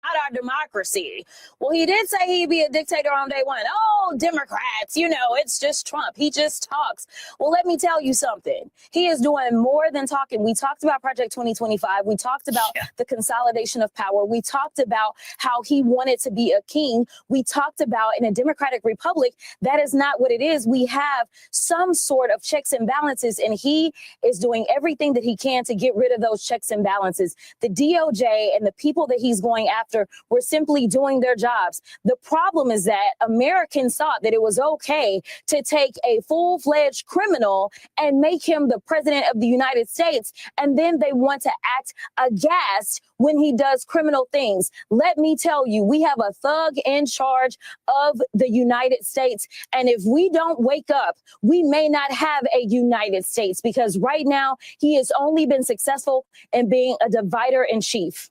Our democracy. Well, he did say he'd be a dictator on day one. Oh, Democrats, it's just Trump. He just talks. Well, let me tell you something. He is doing more than talking. We talked about Project 2025. We talked about the consolidation of power. We talked about how he wanted to be a king. We talked about in a democratic republic, that is not what it is. We have some sort of checks and balances, and he is doing everything that he can to get rid of those checks and balances. The DOJ and the people that he's going after were simply doing their jobs. The problem is that Americans thought that it was okay to take a full-fledged criminal and make him the president of the United States, and then they want to act aghast when he does criminal things. Let me tell you, we have a thug in charge of the United States, and if we don't wake up, we may not have a United States, because right now he has only been successful in being a divider in chief.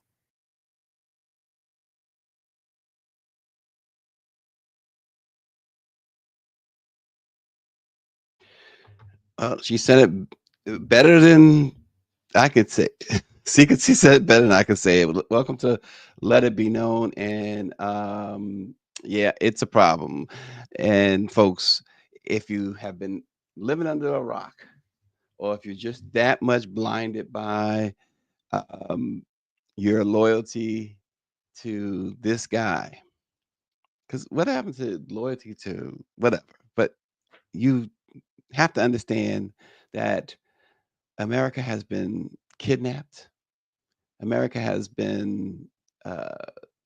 She said it better than I could say. She said it better than I could say it. Welcome to Let It Be Known. And yeah, it's a problem. And folks, if you have been living under a rock, or if you're just that much blinded by um, your loyalty to this guy, because what happened to loyalty to whatever? But you have to understand that America has been kidnapped. America has been uh,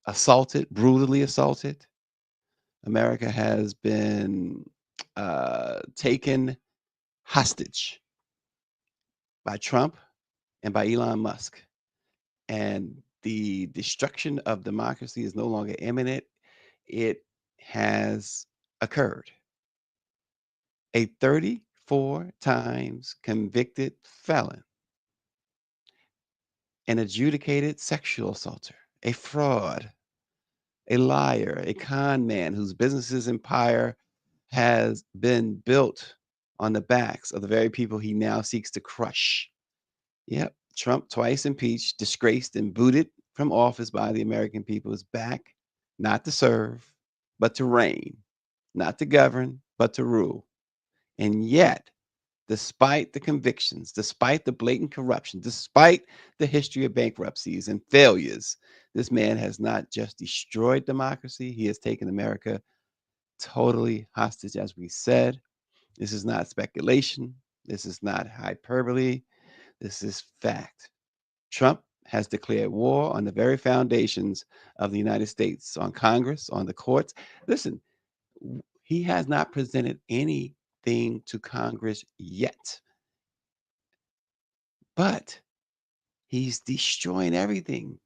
assaulted, brutally assaulted. America has been taken hostage by Trump and by Elon Musk. And the destruction of democracy is no longer imminent. It has occurred. A 34 times convicted felon an adjudicated sexual assaulter, a fraud, a liar, a con man whose business's empire has been built on the backs of the very people he now seeks to crush. Yep, Trump, twice impeached, disgraced, and booted from office by the American people, is back not to serve, but to reign, not to govern, but to rule. And yet, despite the convictions, despite the blatant corruption, despite the history of bankruptcies and failures, this man has not just destroyed democracy, he has taken America totally hostage, as we said. This is not speculation. This is not hyperbole. This is fact. Trump has declared war on the very foundations of the United States, on Congress, on the courts. Listen, he has not presented anything to Congress yet, but he's destroying everything.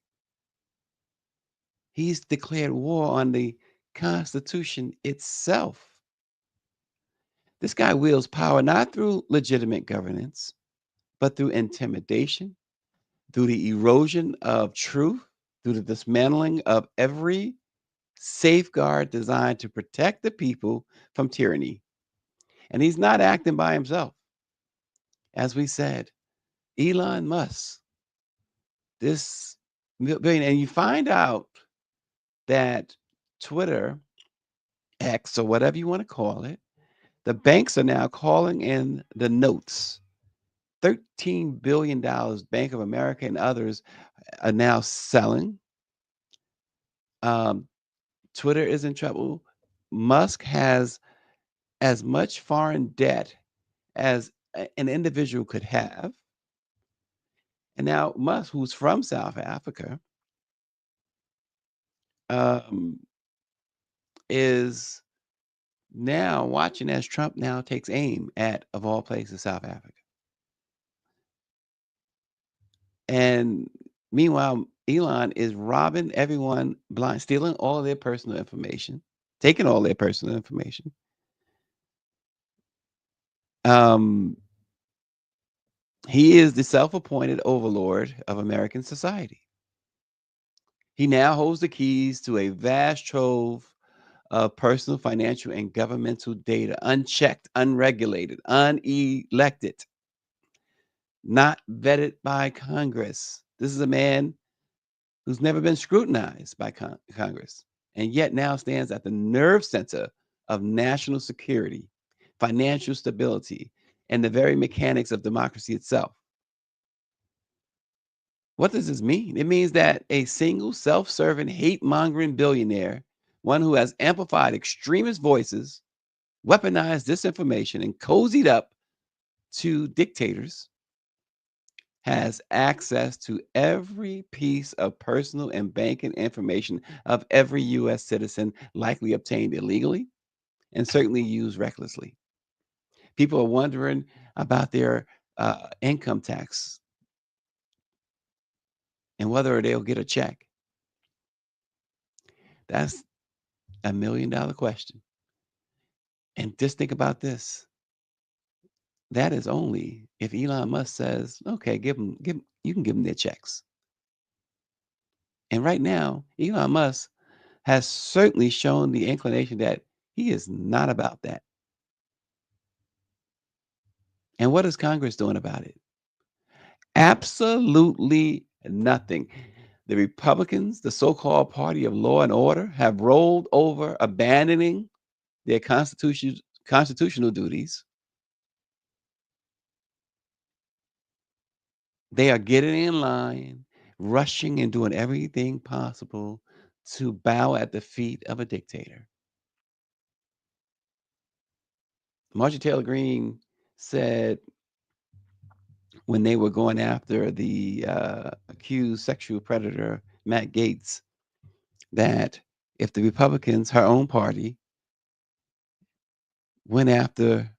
He's declared war on the Constitution itself. This guy wields power not through legitimate governance, but through intimidation, through the erosion of truth, through the dismantling of every safeguard designed to protect the people from tyranny. And he's not acting by himself. As we said, Elon Musk, this billion, and you find out that Twitter, X, or whatever you want to call it, the banks are now calling in the notes. $13 billion, Bank of America and others are now selling. Twitter is in trouble. Musk has as much foreign debt as an individual could have. And now Musk, who's from South Africa, is now watching as Trump now takes aim at, of all places, South Africa. And meanwhile, Elon is robbing everyone blind, stealing all their personal information, taking all their personal information. He is the self-appointed overlord of American society. He now holds the keys to a vast trove of personal, financial, and governmental data, unchecked, unregulated, unelected, not vetted by Congress. This is a man who's never been scrutinized by Congress, and yet now stands at the nerve center of national security, financial stability, and the very mechanics of democracy itself. What does this mean? It means that a single self-serving, hate-mongering billionaire, one who has amplified extremist voices, weaponized disinformation, and cozied up to dictators, has access to every piece of personal and banking information of every U.S. citizen, likely obtained illegally and certainly used recklessly. People are wondering about their income tax and whether they'll get a check. That's $1 million question. And just think about this. That is only if Elon Musk says, okay, you can give them their checks. And right now, Elon Musk has certainly shown the inclination that he is not about that. And what is Congress doing about it? Absolutely nothing. The Republicans, the so-called party of law and order, have rolled over, abandoning their constitutional duties. They are getting in line, rushing and doing everything possible to bow at the feet of a dictator. Marjorie Taylor Greene said when they were going after the accused sexual predator, Matt Gaetz, that if the Republicans, her own party, went after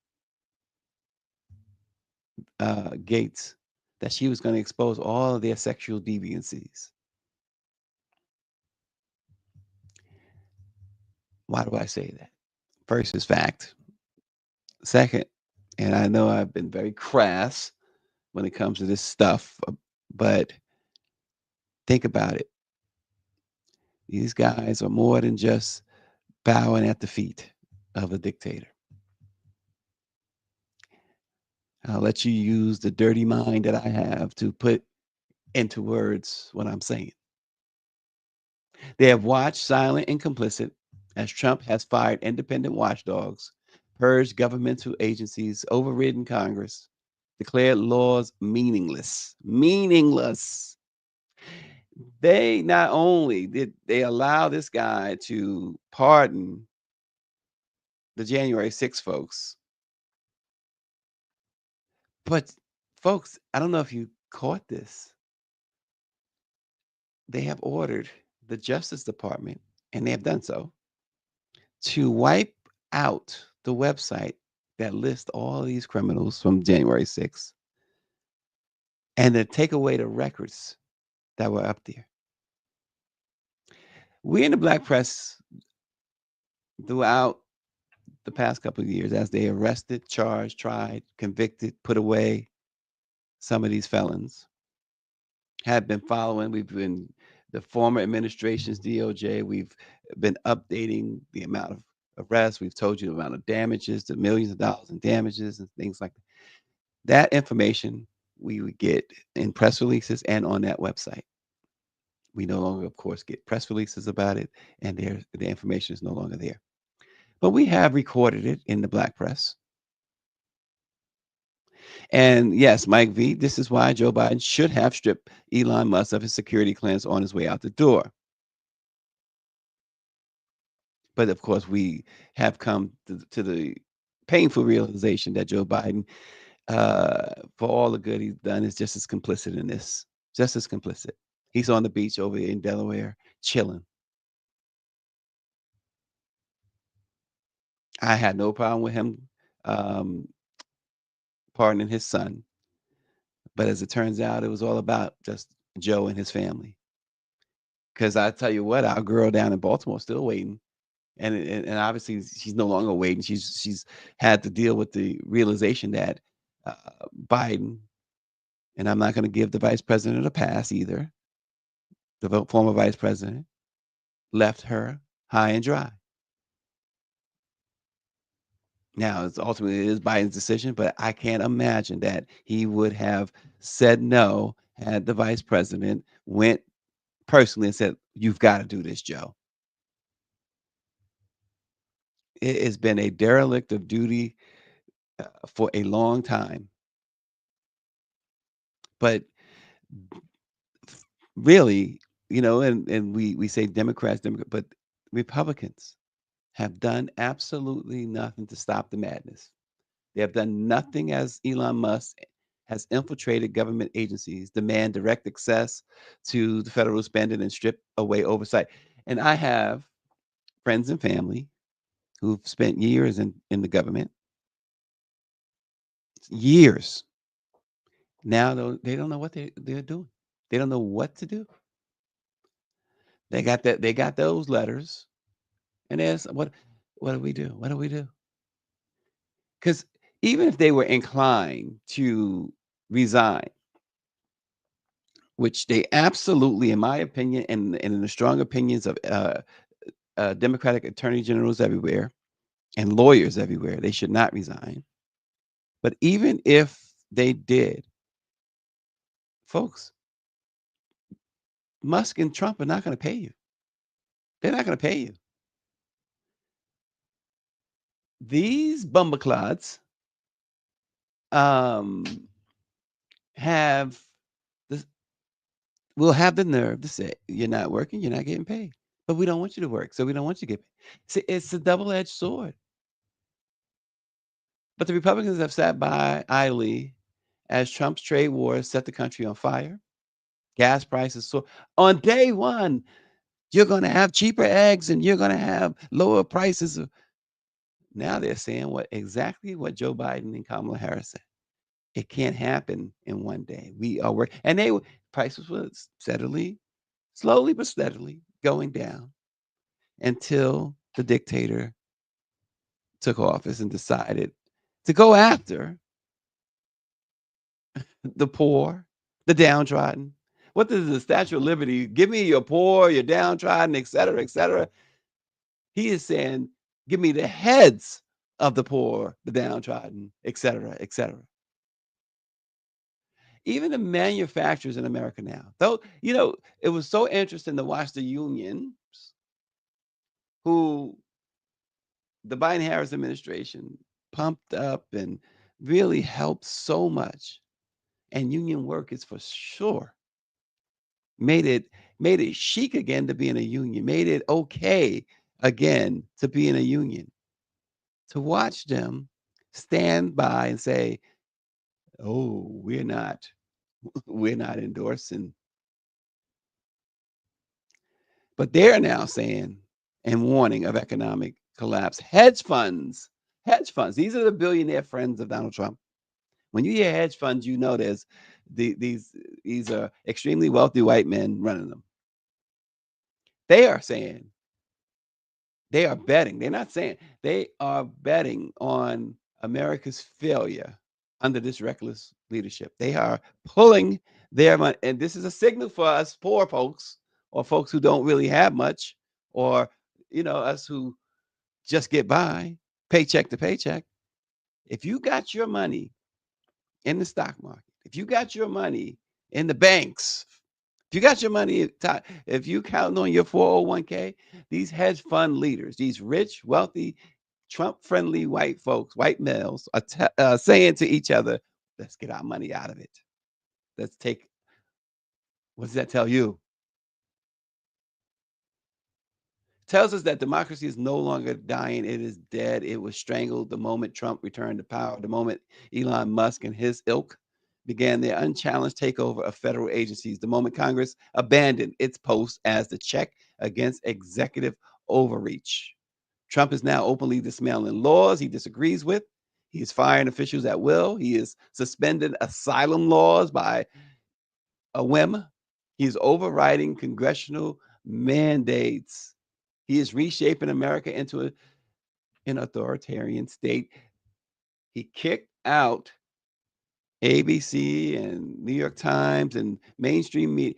Gaetz, that she was going to expose all of their sexual deviancies. Why do I say that? First is fact. Second, and I know I've been very crass when it comes to this stuff, but Think about it. These guys are more than just bowing at the feet of a dictator. I'll let you use the dirty mind that I have to put into words what I'm saying. They have watched silent and complicit as Trump has fired independent watchdogs, purged governmental agencies, overridden Congress, declared laws meaningless. Meaningless. They not only did they allow this guy to pardon the January 6 folks, but folks, I don't know if you caught this. They have ordered the Justice Department, and they have done so, to wipe out the website that lists all these criminals from January 6th and to take away the records that were up there. We in the Black press, throughout the past couple of years, as they arrested, charged, tried, convicted, put away some of these felons, have been following. We've been the former administration's DOJ. We've been updating the amount of arrests. We've told you the amount of damages, the millions of dollars in damages and things like that. That information we would get in press releases and on that website. We no longer, of course, get press releases about it, and the information is no longer there. But we have recorded it in the Black press. And yes, Mike V, this is why Joe Biden should have stripped Elon Musk of his security clearance on his way out the door. But of course, we have come to the painful realization that Joe Biden, for all the good he's done, is just as complicit in this, just as complicit. He's on the beach over in Delaware, chilling. I had no problem with him pardoning his son. But as it turns out, it was all about just Joe and his family. Because I tell you what, our girl down in Baltimore is still waiting. And obviously she's no longer waiting. She's had to deal with the realization that Biden, and I'm not going to give the vice president a pass either, the former vice president, left her high and dry. Now, it's ultimately it is Biden's decision, but I can't imagine that he would have said no had the vice president went personally and said, "You've got to do this, Joe." It has been a derelict of duty for a long time. But really, and we say Democrats, but Republicans have done absolutely nothing to stop the madness. They have done nothing as Elon Musk has infiltrated government agencies, demand direct access to the federal spending, and strip away oversight. And I have friends and family who've spent years in the government, years. Now they don't know what they're doing. They don't know what to do. They got those letters, and there's what do we do? What do we do? Because even if they were inclined to resign, which they absolutely, in my opinion, and in the strong opinions of Democratic attorney generals everywhere and lawyers everywhere, they should not resign. But even if they did, folks, Musk and Trump are not going to pay you. They're not going to pay you. These bumbleclods have this will have the nerve to say, "You're not working, you're not getting paid. But we don't want you to work, so we don't want you to get paid." See, it's a double-edged sword. But the Republicans have sat by idly as Trump's trade wars set the country on fire. Gas prices soar. On day one, you're going to have cheaper eggs and you're going to have lower prices. Now they're saying exactly what Joe Biden and Kamala Harris said. It can't happen in one day. We are working, and prices were slowly but steadily going down until the dictator took office and decided to go after the poor, the downtrodden, What is the Statue of Liberty? Give me your poor, your downtrodden, et cetera, et cetera. He is saying, give me the heads of the poor, the downtrodden, et cetera, et cetera. Even the manufacturers in America now, though, it was so interesting to watch the unions who the Biden Harris administration pumped up and really helped so much. And union workers for sure made it chic again to be in a union, made it okay again to be in a union. To watch them stand by and say, "Oh, we're not endorsing." But they're now saying and warning of economic collapse. Hedge funds, these are the billionaire friends of Donald Trump. When you hear hedge funds, you know there's these are extremely wealthy white men running them. They are saying, they are betting. They're not saying, they are betting on America's failure under this reckless leadership. They are pulling their money. And this is a signal for us poor folks, or folks who don't really have much, or, us who just get by paycheck to paycheck. If you got your money in the stock market, if you got your money in the banks, if you got your money, if you count on your 401k, these hedge fund leaders, these rich, wealthy, Trump-friendly white folks, white males, are saying to each other, let's get our money out of it. Let's take, what does that tell you? Tells us that democracy is no longer dying. It is dead. It was strangled the moment Trump returned to power, the moment Elon Musk and his ilk began their unchallenged takeover of federal agencies, the moment Congress abandoned its post as the check against executive overreach. Trump is now openly dismantling laws he disagrees with. He is firing officials at will. He is suspending asylum laws by a whim. He is overriding congressional mandates. He is reshaping America into an authoritarian state. He kicked out ABC and New York Times and mainstream media.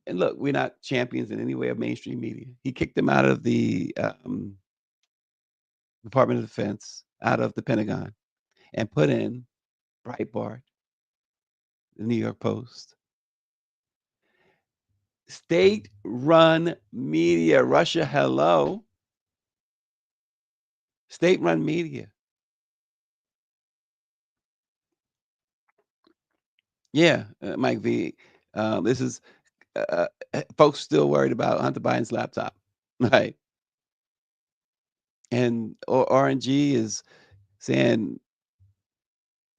And look, we're not champions in any way of mainstream media. He kicked them out of the Department of Defense, out of the Pentagon, and put in Breitbart, the New York Post. State-run media. Russia, hello. State-run media. Yeah, Mike V. This is folks still worried about Hunter Biden's laptop, right? And RNG is saying,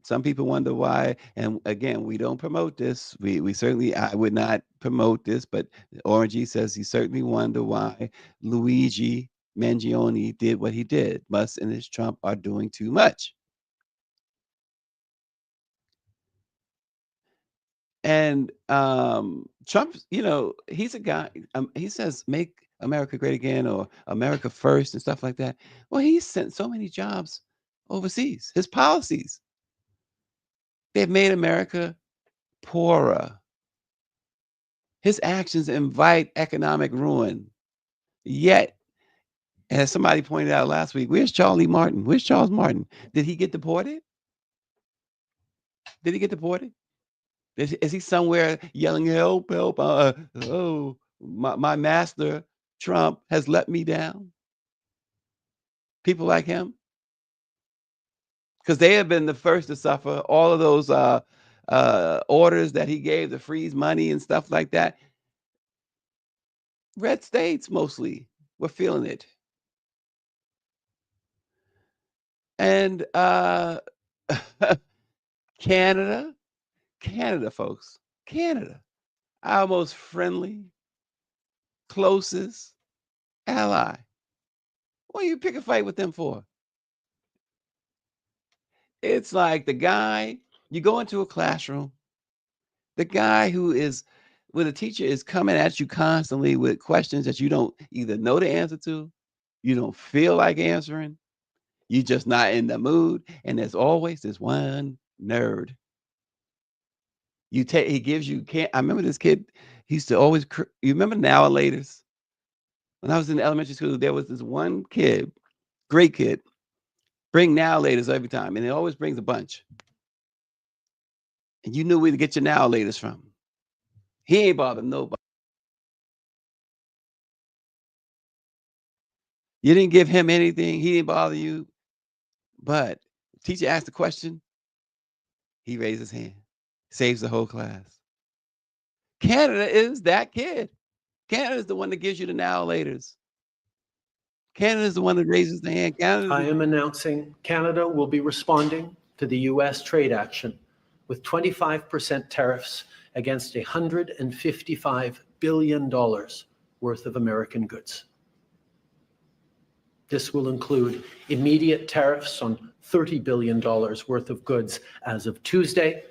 some people wonder why. And again, we don't promote this. We certainly, I would not promote this, but RNG says he certainly wonder why Luigi Mangione did what he did. Musk and his Trump are doing too much. And Trump, he's a guy, he says, make America great again, or America first, and stuff like that. Well, he's sent so many jobs overseas. His policies, they've made America poorer. His actions invite economic ruin. Yet, as somebody pointed out last week, where's Charlie Martin? Where's Charles Martin? Did he get deported? Did he get deported? Is he somewhere yelling, help, help? Oh, my master, Trump, has let me down? People like him? Because they have been the first to suffer all of those orders that he gave to freeze money and stuff like that. Red states mostly were feeling it. And Canada, folks, Canada, our most friendly, closest ally. What do you pick a fight with them for? It's like the guy, you go into a classroom, the guy when the teacher is coming at you constantly with questions that you don't either know the answer to, you don't feel like answering, you're just not in the mood. And there's always this one nerd He gives you can't. I remember this kid. He used to always. You remember Now and Laters? When I was in elementary school, there was this one kid, great kid, bring Now and Laters every time, and he always brings a bunch. And you knew where to get your Now and Laters from. He ain't bothered nobody. You didn't give him anything. He didn't bother you. But teacher asked the question. He raised his hand. Saves the whole class. Canada is that kid. Canada is the one that gives you the Now and Laters. Canada is the one that raises the hand. I am announcing Canada will be responding to the U.S. trade action with 25% tariffs against $155 billion worth of American goods. This will include immediate tariffs on $30 billion worth of goods as of Tuesday,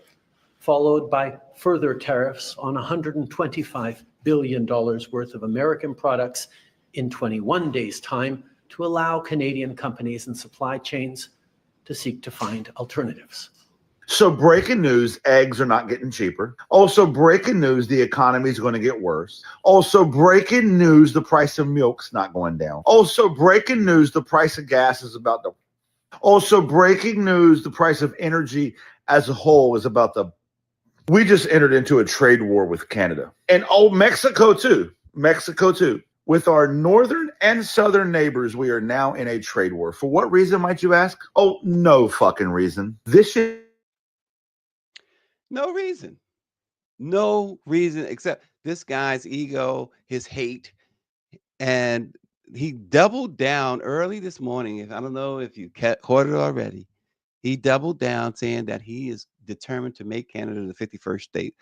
followed by further tariffs on $125 billion worth of American products in 21 days' time to allow Canadian companies and supply chains to seek to find alternatives. So breaking news, eggs are not getting cheaper. Also breaking news, the economy is going to get worse. Also breaking news, the price of milk's not going down. Also breaking news, the price of gas is about to. Also breaking news, the price of energy as a whole is about to. We just entered into a trade war with Canada. And Mexico too. Mexico too. With our northern and southern neighbors, we are now in a trade war. For what reason, might you ask? Oh, no fucking reason. This shit. No reason. No reason except this guy's ego, his hate. And he doubled down early this morning. I don't know if you caught it already. He doubled down saying that he is determined to make Canada the 51st state.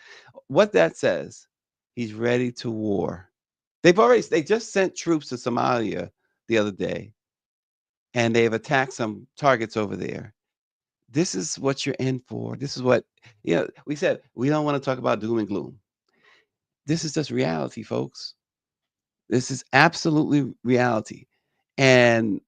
What that says, he's ready to war. They just sent troops to Somalia the other day, and they've attacked some targets over there. This is what you're in for. This is what, we said we don't want to talk about doom and gloom. This is just reality, folks. This is absolutely reality. And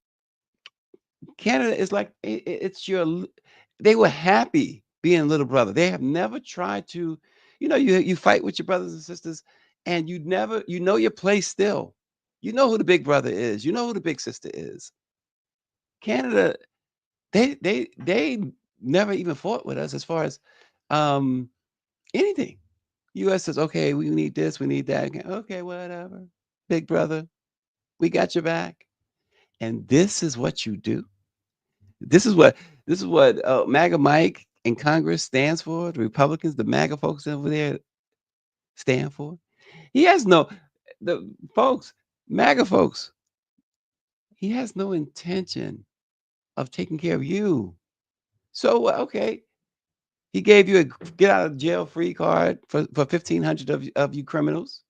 Canada is like, they were happy being little brother. They have never tried to, you fight with your brothers and sisters, and you know your place still. You know who the big brother is. You know who the big sister is. Canada, they never even fought with us as far as anything. U.S. says, okay, we need this, we need that. Okay, whatever. Big brother, we got your back. And this is what you do. This is what MAGA Mike in Congress stands for. The Republicans, the MAGA folks over there stand for. He has MAGA folks, he has no intention of taking care of you. So, okay, he gave you a get out of jail free card for 1,500 of you criminals.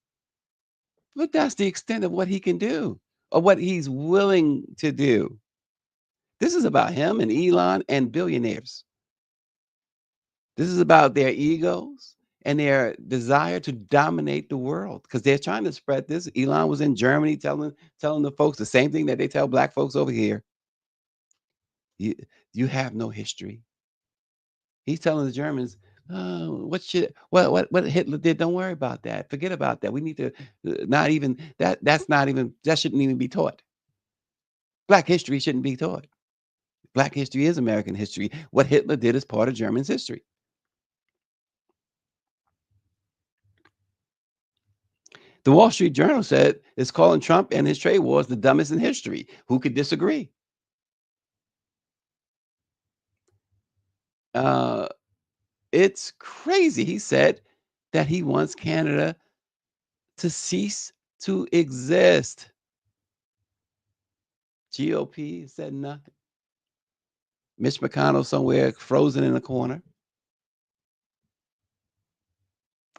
But that's the extent of what he can do or what he's willing to do. This is about him and Elon and billionaires. This is about their egos and their desire to dominate the world because they're trying to spread this. Elon was in Germany telling the folks the same thing that they tell black folks over here. You have no history. He's telling the Germans, what Hitler did, don't worry about that. Forget about that. We need to that shouldn't even be taught. Black history shouldn't be taught. Black history is American history. What Hitler did is part of German's history. The Wall Street Journal said it's calling Trump and his trade wars the dumbest in history. Who could disagree? It's crazy. He said that he wants Canada to cease to exist. GOP said nothing. Mitch McConnell somewhere frozen in a corner.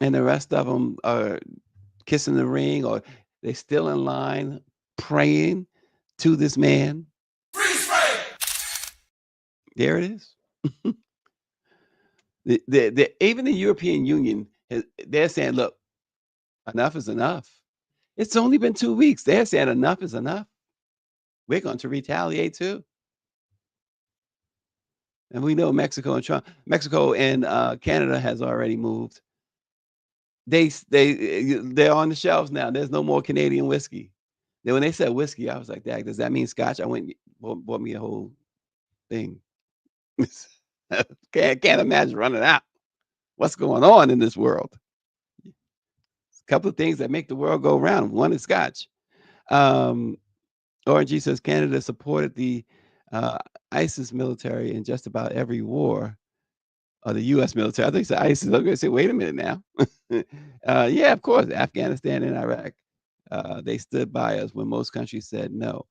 And the rest of them are kissing the ring or they're still in line praying to this man. There it is. Even the European Union, they're saying, look, enough is enough. It's only been 2 weeks. They're saying enough is enough. We're going to retaliate too. And we know Mexico and Canada has already moved they're on the shelves now. There's no more Canadian whiskey. Then when they said whiskey, I was like, "Dad, does that mean Scotch?" I went and bought me a whole thing. Can't imagine running out. What's going on in this world? A couple of things that make the world go round. One is Scotch. Um, ORG says Canada supported the uh, ISIS military in just about every war. Or the U.S. military. I think it's ISIS. I'm going to say, wait a minute now. Yeah, of course, Afghanistan and Iraq. They stood by us when most countries said no.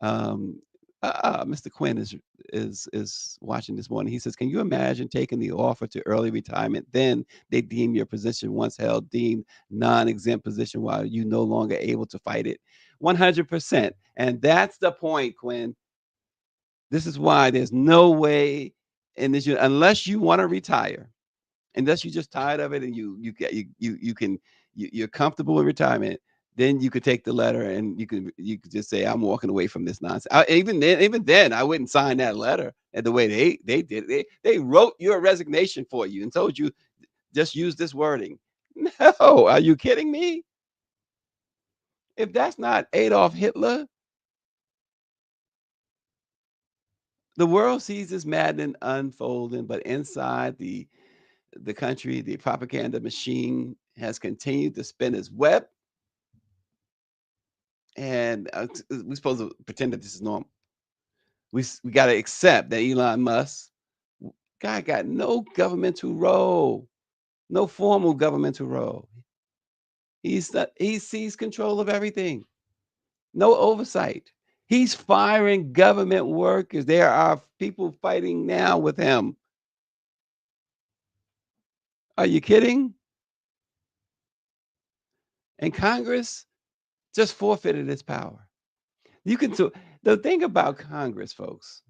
Um, Mr. Quinn is watching this morning. He says, "Can you imagine taking the offer to early retirement? Then they deem your position once held deemed non-exempt position while you no longer able to fight it." 100%, and that's the point, Quinn. This is why there's no way in this unless you want to retire, unless you're just tired of it and you're comfortable in retirement. Then you could take the letter and you could just say, "I'm walking away from this nonsense." Even then, I wouldn't sign that letter. And the way they did it, they wrote your resignation for you and told you just use this wording. No, are you kidding me? If that's not Adolf Hitler, the world sees this maddening unfolding, but inside the country, the propaganda machine has continued to spin its web, and we're supposed to pretend that this is normal. We got to accept that Elon Musk guy got no governmental role, no formal governmental role. He sees control of everything, no oversight. He's firing government workers. There are people fighting now with him. Are you kidding? And Congress just forfeited its power. You can the thing about Congress, folks.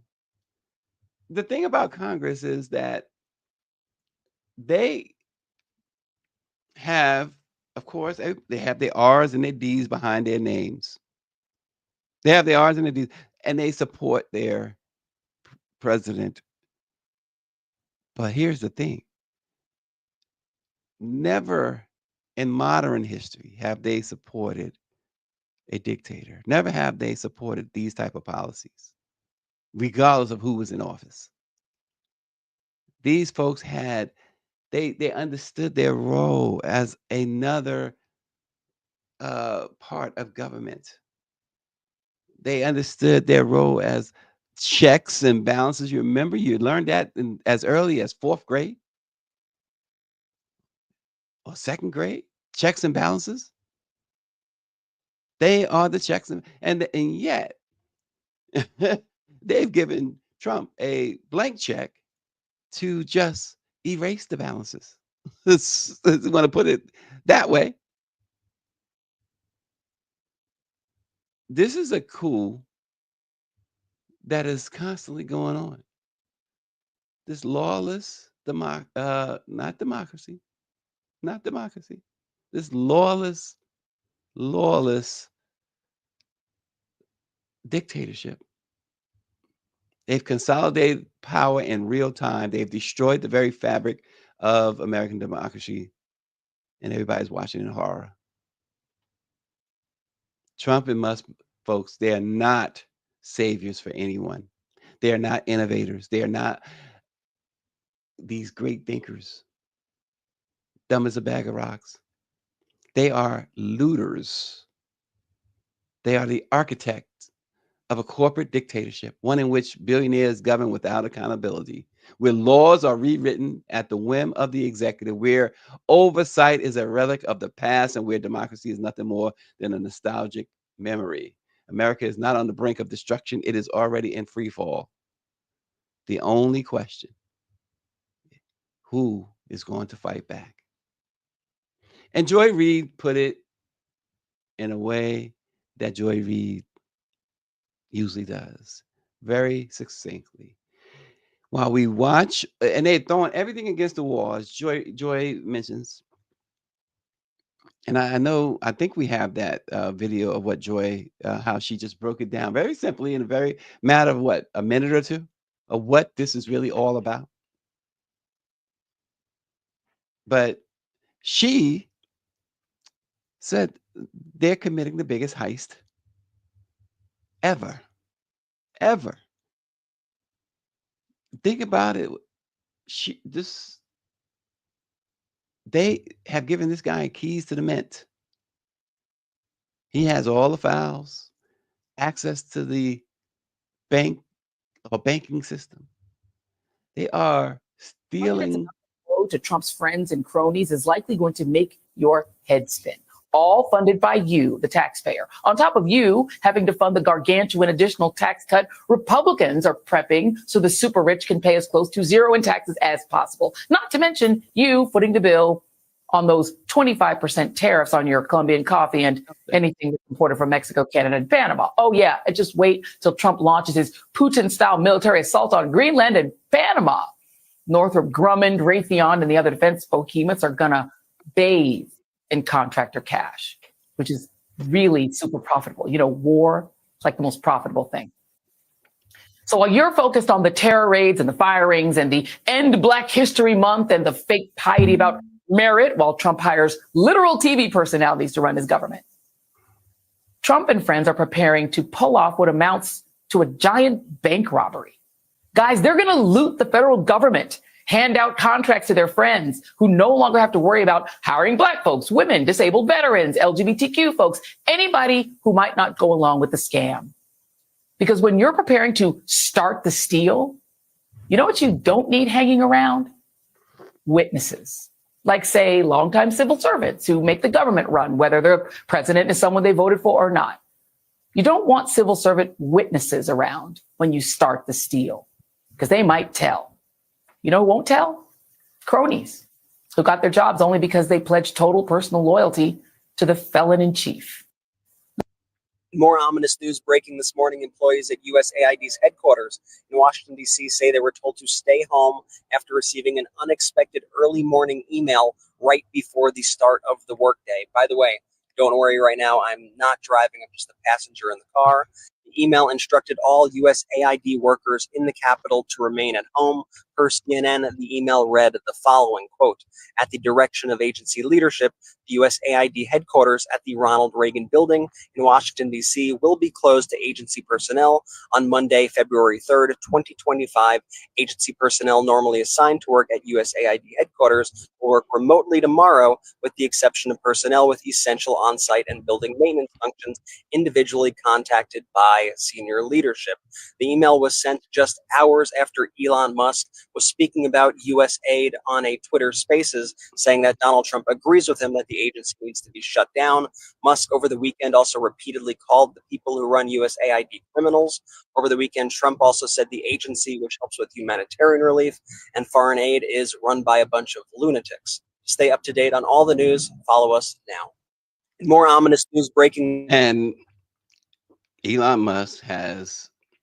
The thing about Congress is that they have, of course, they have their R's and their D's behind their names. They have their R's and their D's, and they support their president. But here's the thing: never in modern history have they supported a dictator. Never have they supported these type of policies, regardless of who was in office. These folks had they understood their role as another part of government. They understood their role as checks and balances. You remember you learned that as early as fourth grade or second grade. Checks and balances. They are the checks and yet they've given Trump a blank check to just erase the balances. Let's want to put it that way. This is a coup that is constantly going on. This lawless not democracy, not democracy. This lawless dictatorship. They've consolidated power in real time. They've destroyed the very fabric of American democracy, and everybody's watching in horror. Trump and Musk, folks, they are not saviors for anyone. They are not innovators. They are not these great thinkers. Dumb as a bag of rocks. They are looters. They are the architects of a corporate dictatorship, one in which billionaires govern without accountability, where laws are rewritten at the whim of the executive, where oversight is a relic of the past, and where democracy is nothing more than a nostalgic memory. America is not on the brink of destruction. It is already in free fall. The only question, who is going to fight back? And Joy Reid put it in a way that Joy Reid usually does, very succinctly. While we watch, and they're throwing everything against the wall, as Joy mentions, and I think we have that video of what Joy, how she just broke it down very simply in a very matter of what, a minute or two, of what this is really all about. But she said they're committing the biggest heist ever. Ever. Think about it. They have given this guy keys to the mint. He has all the files, access to the bank or banking system. They are stealing. To Trump's friends and cronies is likely going to make your head spin. All funded by you, the taxpayer. On top of you having to fund the gargantuan additional tax cut Republicans are prepping so the super rich can pay as close to zero in taxes as possible. Not to mention you footing the bill on those 25% tariffs on your Colombian coffee and anything that's imported from Mexico, Canada, and Panama. Oh, yeah. And just wait till Trump launches his Putin-style military assault on Greenland and Panama. Northrop Grumman, Raytheon, and the other defense behemoths are going to bathe in contractor cash, which is really super profitable. You know, war is like the most profitable thing. So while you're focused on the terror raids and the firings and the end Black History Month and the fake piety about merit, while Trump hires literal TV personalities to run his government, Trump and friends are preparing to pull off what amounts to a giant bank robbery. Guys, they're going to loot the federal government, hand out contracts to their friends who no longer have to worry about hiring Black folks, women, disabled veterans, LGBTQ folks, anybody who might not go along with the scam. Because when you're preparing to start the steal, you know what you don't need hanging around? Witnesses. Like, say, longtime civil servants who make the government run, whether the president is someone they voted for or not. You don't want civil servant witnesses around when you start the steal, because they might tell. You know who won't tell? Cronies who got their jobs only because they pledged total personal loyalty to the felon in chief. More ominous news breaking this morning. Employees at USAID's headquarters in Washington, D.C. say they were told to stay home after receiving an unexpected early morning email right before the start of the workday. By the way, don't worry right now. I'm not driving. I'm just a passenger in the car. The email instructed all USAID workers in the Capitol to remain at home. Per CNN, the email read the following, quote, "At the direction of agency leadership, the USAID headquarters at the Ronald Reagan Building in Washington, D.C. will be closed to agency personnel on Monday, February 3rd, 2025. Agency personnel normally assigned to work at USAID headquarters will work remotely tomorrow, with the exception of personnel with essential on-site and building maintenance functions individually contacted by senior leadership." The email was sent just hours after Elon Musk was speaking about U.S. aid on a Twitter Spaces, saying that Donald Trump agrees with him that the agency needs to be shut down. Musk over the weekend also repeatedly called the people who run USAID criminals. Over the weekend, Trump also said the agency, which helps with humanitarian relief and foreign aid, is run by a bunch of lunatics. To stay up to date on all the news, follow us now. More ominous news breaking. And Elon Musk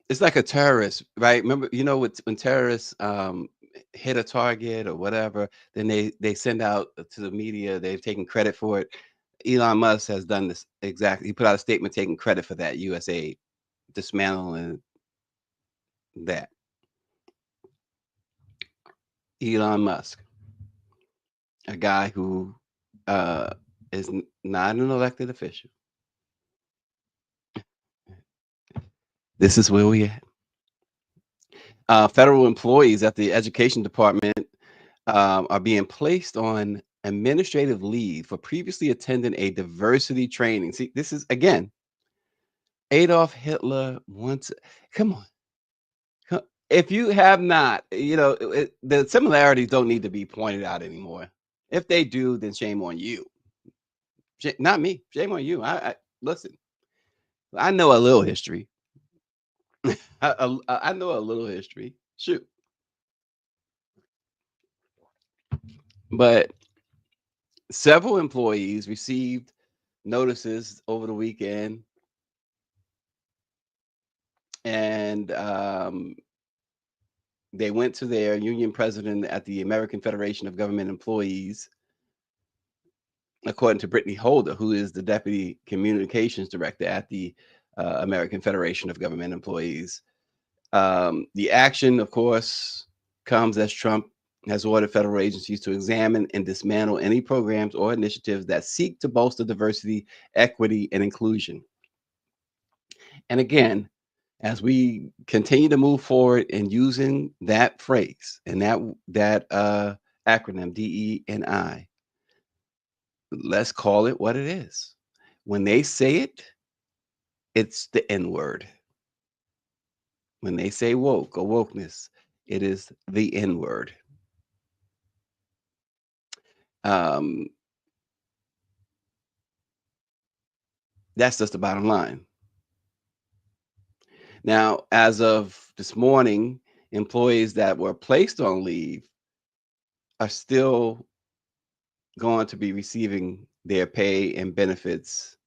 it's like a terrorist, right? Remember, you know, when terrorists hit a target or whatever, then they send out to the media, they've taken credit for it. Elon Musk has done this exactly. He put out a statement taking credit for that, USAID, dismantling that. Elon Musk, a guy who is not an elected official. This is where we at. Federal employees at the education department are being placed on administrative leave for previously attending a diversity training. See, this is, again, Adolf Hitler once. Come on. If you have not, you know, the similarities don't need to be pointed out anymore. If they do, then shame on you. Not me. Shame on you. Listen, I know a little history. I know a little history. Shoot. But several employees received notices over the weekend, and they went to their union president at the American Federation of Government Employees, according to Brittany Holder, who is the deputy communications director at the American Federation of Government Employees. The action, of course, comes as Trump has ordered federal agencies to examine and dismantle any programs or initiatives that seek to bolster diversity, equity, and inclusion. And again, as we continue to move forward in using that phrase and that acronym DE&I, let's call it what it is. When they say it, it's the N word. When they say woke or wokeness, it is the N word. That's just the bottom line. Now, as of this morning, employees that were placed on leave are still going to be receiving their pay and benefits,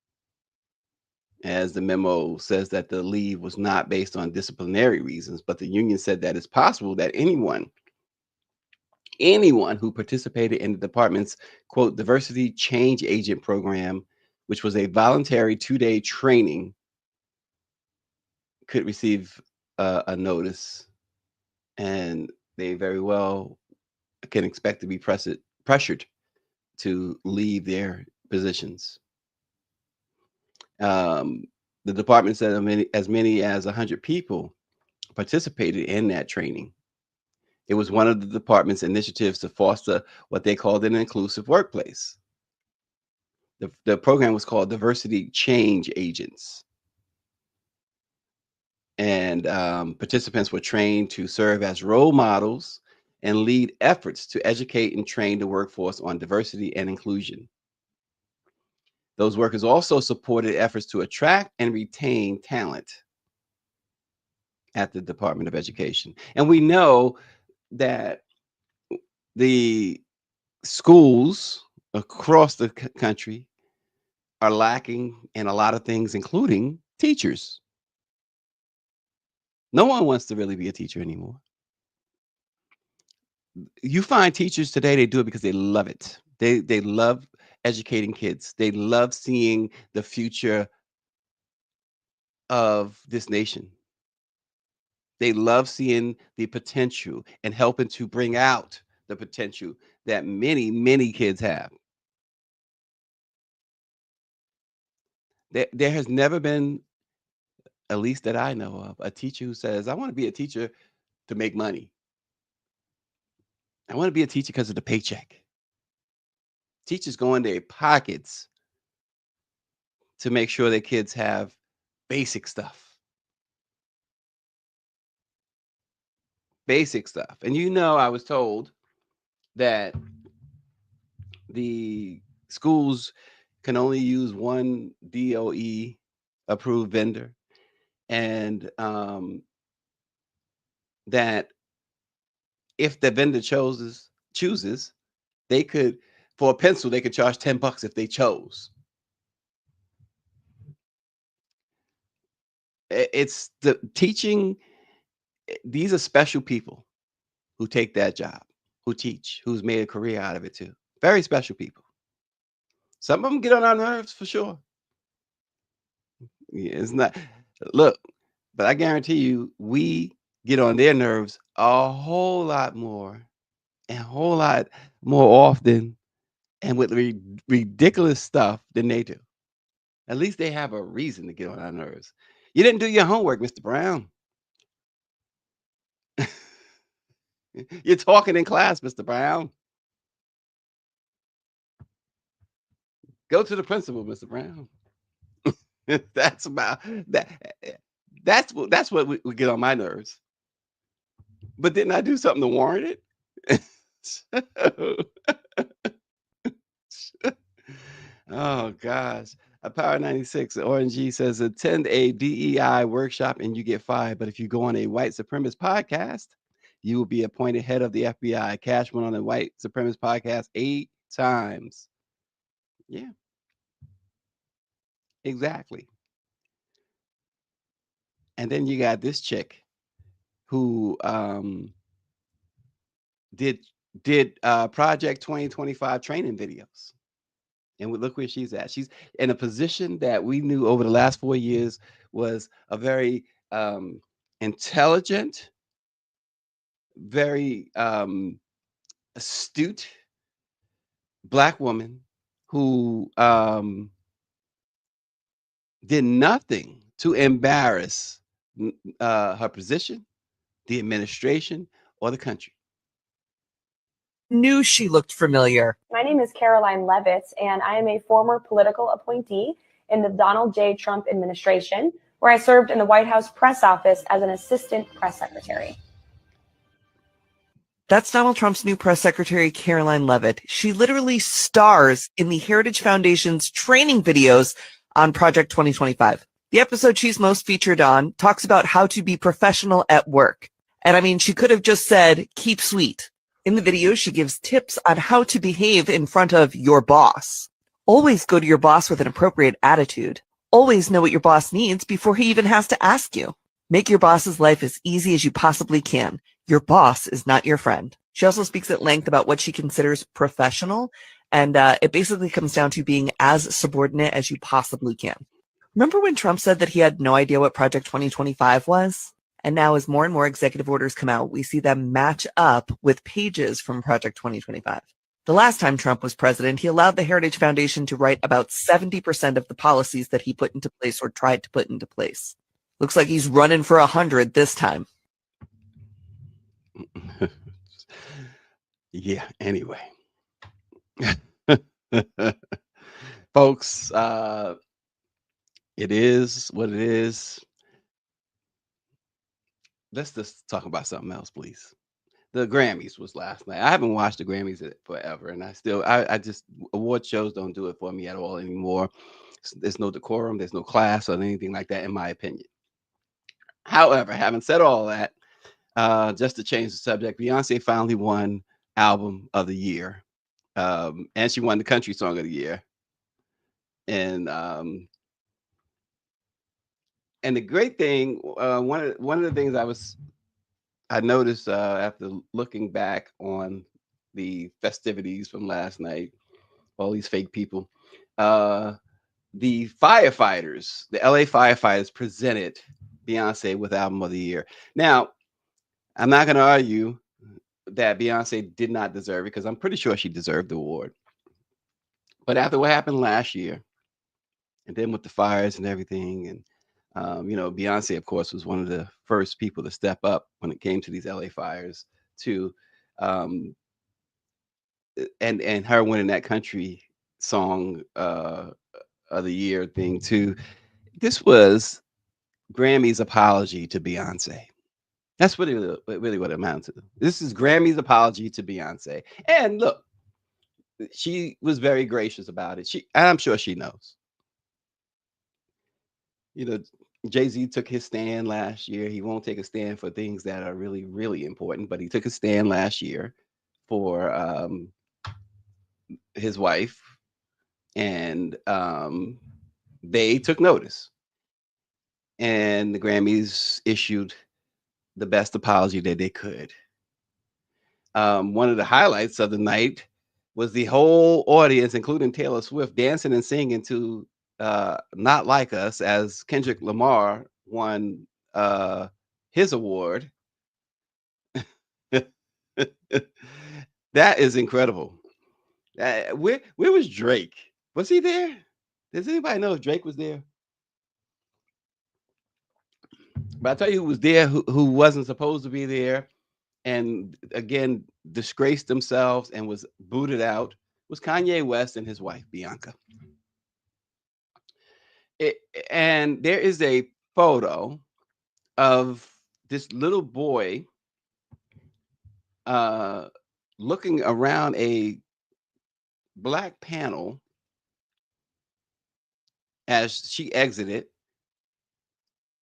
as the memo says that the leave was not based on disciplinary reasons, but the union said that it's possible that anyone who participated in the department's, quote, diversity change agent program, which was a voluntary 2-day training, could receive a notice, and they very well can expect to be pressured to leave their positions. The department said as many as 100 people participated in that training. It was one of the department's initiatives to foster what they called an inclusive workplace. The program was called Diversity Change Agents. And participants were trained to serve as role models and lead efforts to educate and train the workforce on diversity and inclusion. Those workers also supported efforts to attract and retain talent at the Department of Education. And we know that the schools across the country are lacking in a lot of things, including teachers. No one wants to really be a teacher anymore. You find teachers today, they do it because they love it. They love educating kids. They love seeing the future of this nation. They love seeing the potential and helping to bring out the potential that many, many kids have. There has never been, at least that I know of, a teacher who says, I want to be a teacher to make money. I want to be a teacher because of the paycheck. Teachers go in their pockets to make sure their kids have basic stuff. Basic stuff. And I was told that the schools can only use one DOE approved vendor, and that if the vendor chooses, they could, for a pencil, they could charge $10 if they chose. It's the teaching. These are special people who take that job, who teach, who's made a career out of it too. Very special people. Some of them get on our nerves for sure. Yeah, it's not, look, but I guarantee you, we get on their nerves a whole lot more and a whole lot more often and with ridiculous stuff than they do. At least they have a reason to get on our nerves. You didn't do your homework, Mr. Brown. You're talking in class, Mr. Brown. Go to the principal, Mr. Brown. That's about that. That's what we get on my nerves. But didn't I do something to warrant it? Oh gosh. A Power 96 ONG says attend a DEI workshop and you get fired. But if you go on a white supremacist podcast, you will be appointed head of the FBI. Cash went on a white supremacist podcast 8 times. Yeah. Exactly. And then you got this chick who did Project 2025 training videos. And look where she's at. She's in a position that we knew over the last 4 years was a very intelligent, very astute Black woman who did nothing to embarrass her position, the administration, or the country. Knew she looked familiar. My name is Caroline Levitt, and I am a former political appointee in the Donald J. Trump administration, where I served in the White House press office as an assistant press secretary. That's Donald Trump's new press secretary, Caroline Levitt. She literally stars in the Heritage Foundation's training videos on Project 2025. The episode she's most featured on talks about how to be professional at work. And I mean, she could have just said, keep sweet. In the video, she gives tips on how to behave in front of your boss. Always go to your boss with an appropriate attitude. Always know what your boss needs before he even has to ask you. Make your boss's life as easy as you possibly can. Your boss is not your friend. She also speaks at length about what she considers professional, and it basically comes down to being as subordinate as you possibly can. Remember when Trump said that he had no idea what Project 2025 was? And now as more and more executive orders come out, we see them match up with pages from Project 2025. The last time Trump was president, he allowed the Heritage Foundation to write about 70% of the policies that he put into place or tried to put into place. Looks like he's running for 100 this time. Yeah, anyway. Folks, it is what it is. Let's just talk about something else, please. The Grammys was last night. I haven't watched the Grammys forever, and I just, award shows don't do it for me at all anymore. There's no decorum, there's no class or anything like that, in my opinion. However, having said all that, just to change the subject, Beyonce finally won Album of the Year, and she won the Country Song of the Year. And the great thing, one of the things I noticed after looking back on the festivities from last night, all these fake people, the firefighters, the LA firefighters presented Beyonce with Album of the Year. Now, I'm not going to argue that Beyonce did not deserve it, because I'm pretty sure she deserved the award. But after what happened last year, and then with the fires and everything, and Beyonce, of course, was one of the first people to step up when it came to these LA fires, to and her winning that Country Song of the Year thing too. This was Grammy's apology to Beyonce. That's really what it amounts to. This is Grammy's apology to Beyonce. And look, she was very gracious about it. And I'm sure she knows. Jay-Z took his stand last year. He won't take a stand for things that are really, really important, but he took a stand last year for his wife, and they took notice. And the Grammys issued the best apology that they could. One of the highlights of the night was the whole audience, including Taylor Swift, dancing and singing to Not Like Us, as Kendrick Lamar won his award. That is incredible. Where was Drake? Was he there? Does anybody know if Drake was there? But I'll tell you who was there, who wasn't supposed to be there, and again disgraced themselves and was booted out, was Kanye West and his wife Bianca. And there is a photo of this little boy looking around a black panel as she exited.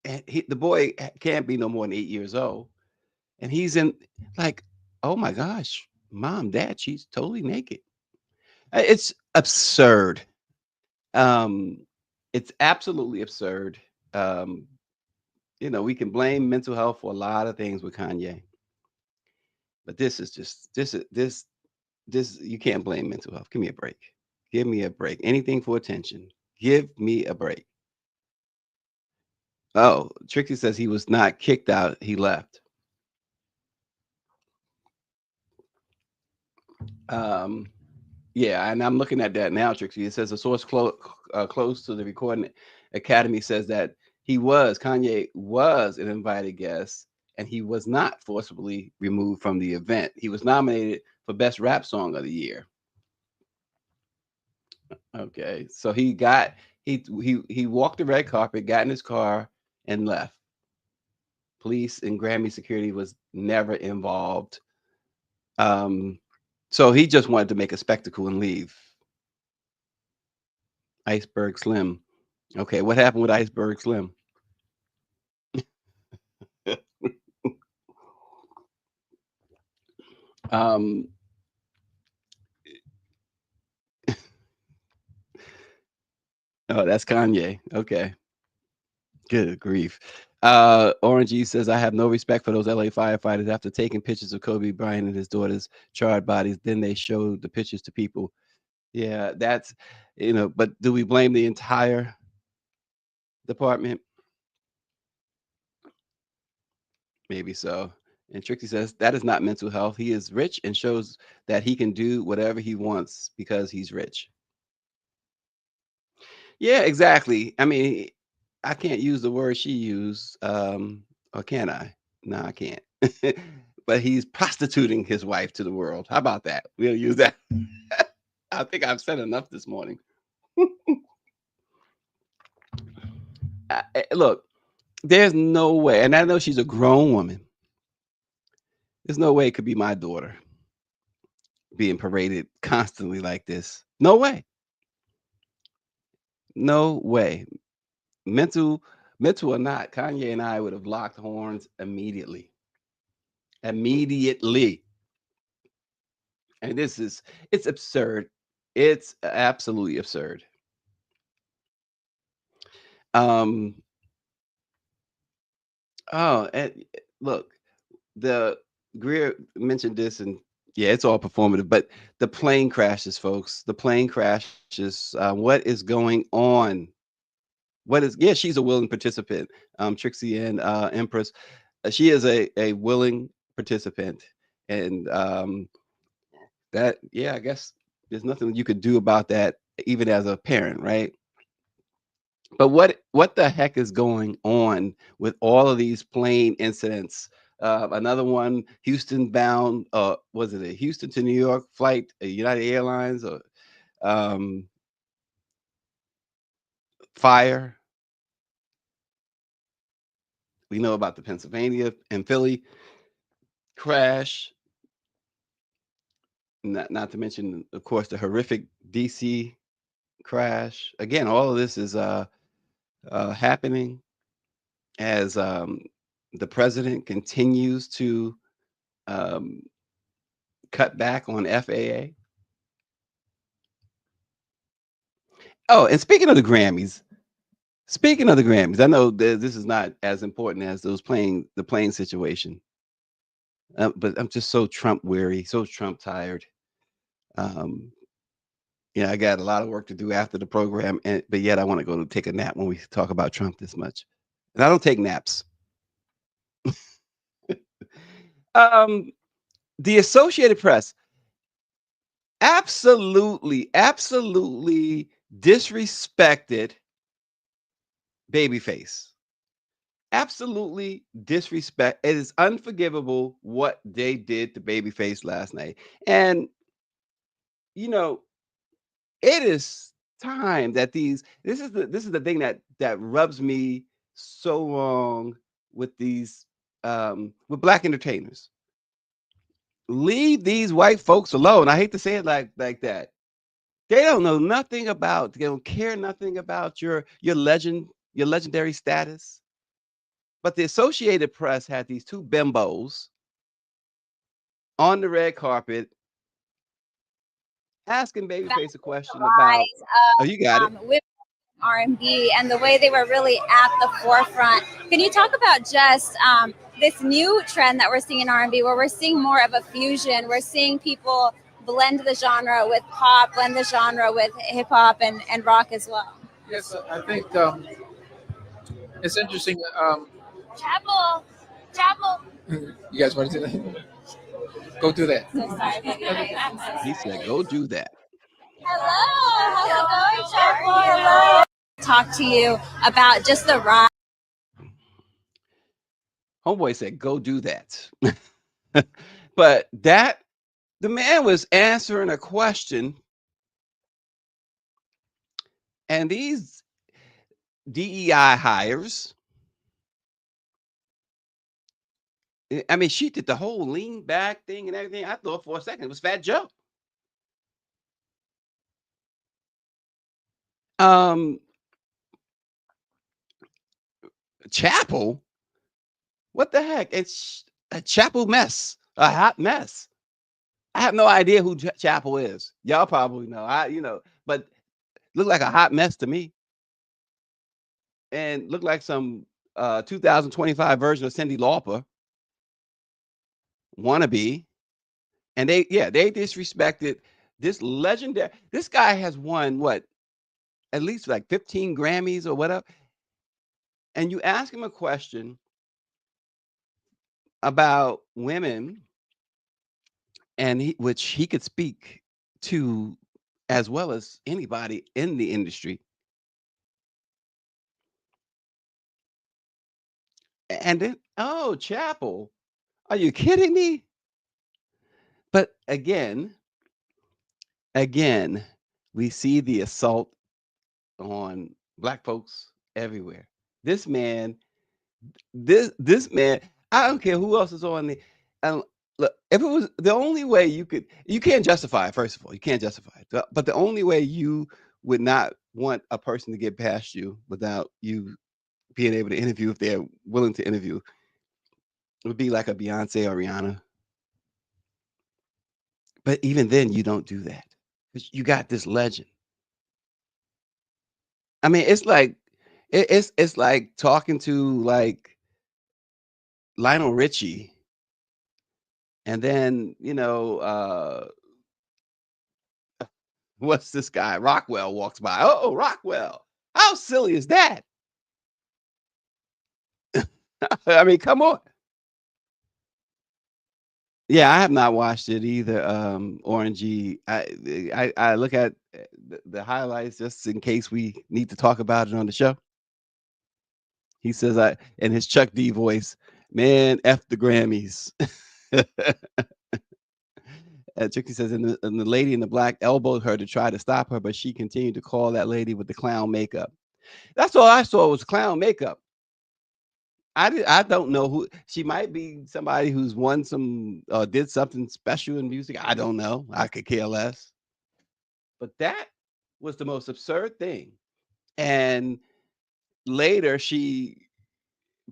And the boy can't be no more than 8 years old. And he's in, like, oh my gosh, Mom, Dad, she's totally naked. It's absurd. It's absolutely absurd. We can blame mental health for a lot of things with Kanye, but this is just this you can't blame mental health. Give me a break. Give me a break. Anything for attention. Give me a break. Oh, Trixie says he was not kicked out. He left. Yeah, and I'm looking at that now, Trixie. It says a source close to the Recording Academy says that Kanye was an invited guest, and he was not forcibly removed from the event. He was nominated for Best Rap Song of the Year. Okay, so he walked the red carpet, got in his car, and left. Police and Grammy security was never involved. So he just wanted to make a spectacle and leave. Iceberg Slim. Okay, what happened with Iceberg Slim? Oh, that's Kanye. Okay. Good grief. Orange E says, I have no respect for those LA firefighters. After taking pictures of Kobe Bryant and his daughter's charred bodies, then they showed the pictures to people. Yeah, that's, but do we blame the entire department? Maybe so. And Trixie says, that is not mental health. He is rich and shows that he can do whatever he wants because he's rich. Yeah, exactly. I mean, I can't use the word she used, or can I? No, I can't. But he's prostituting his wife to the world. How about that? We'll use that. I think I've said enough this morning. Look, there's no way, and I know she's a grown woman. There's no way it could be my daughter being paraded constantly like this. No way. No way. Mental or not, Kanye and I would have locked horns immediately. Immediately. And it's absurd. It's absolutely absurd. Oh, and look, the Greer mentioned this, and yeah, it's all performative, but the plane crashes, folks. The plane crashes. What is going on? She's a willing participant. Trixie and Empress. She is a willing participant. And I guess there's nothing you could do about that, even as a parent, right? But what the heck is going on with all of these plane incidents? Another one, Houston bound, was it a Houston to New York flight, United Airlines, or fire? We know about the Pennsylvania and Philly crash. Not to mention, of course, the horrific DC crash. Again, all of this is happening as the president continues to cut back on FAA. Oh, and speaking of the Grammys, I know this is not as important as the plane situation, but I'm just so Trump weary, so Trump tired. I got a lot of work to do after the program, but yet I want to go take a nap when we talk about Trump this much. And I don't take naps. The Associated Press absolutely disrespected Babyface. Absolutely disrespect. It is unforgivable what they did to Babyface last night. And it is time that this is the thing that rubs me so wrong with these with Black entertainers. Leave these white folks alone. I hate to say it like that. They don't know nothing about, they don't care nothing about your legendary status. But the Associated Press had these two bimbos on the red carpet asking Babyface a question about, you got it. With R&B and the way they were really at the forefront. Can you talk about just this new trend that we're seeing in R&B, where we're seeing more of a fusion? We're seeing people blend the genre with pop, blend the genre with hip hop and rock as well. Yes, I think it's interesting. Chapel. You guys want to do that? Go do that. So sorry about that. He said, "Go do that." Hello, how's it going, Chapel? Hello. Talk to you about just the rise. Homeboy said, "Go do that." But that the man was answering a question, and these DEI hires. I mean, she did the whole lean back thing and everything. I thought for a second it was Fat Joe. Chapel. What the heck? It's a Chapel mess, a hot mess. I have no idea who Chapel is. Y'all probably know. But look like a hot mess to me, and look like some 2025 version of Cyndi Lauper wannabe. And they disrespected this legendary. This guy has won what, at least like 15 Grammys or whatever. And you ask him a question about women, and which he could speak to as well as anybody in the industry. And then, oh, Chapel, are you kidding me? But again, we see the assault on Black folks everywhere. This man, I don't care who else is on the. Look, if it was the only way you can't justify it. First of all, you can't justify it. But the only way you would not want a person to get past you without you being able to interview, if they're willing to interview, would be like a Beyonce or Rihanna. But even then, you don't do that because you got this legend. I mean, it's like it's like talking to like Lionel Richie, and then what's this guy? Rockwell walks by. Oh, Rockwell! How silly is that? I mean, come on. Yeah, I have not watched it either. Orangey. I look at the highlights just in case we need to talk about it on the show. He says, in his Chuck D voice, man, F the Grammys. Chucky says, and the lady in the black elbowed her to try to stop her, but she continued to call that lady with the clown makeup. That's all I saw was clown makeup. I don't know who she might be. Somebody who's won some did something special in music. I don't know. I could care less. But that was the most absurd thing. And later, she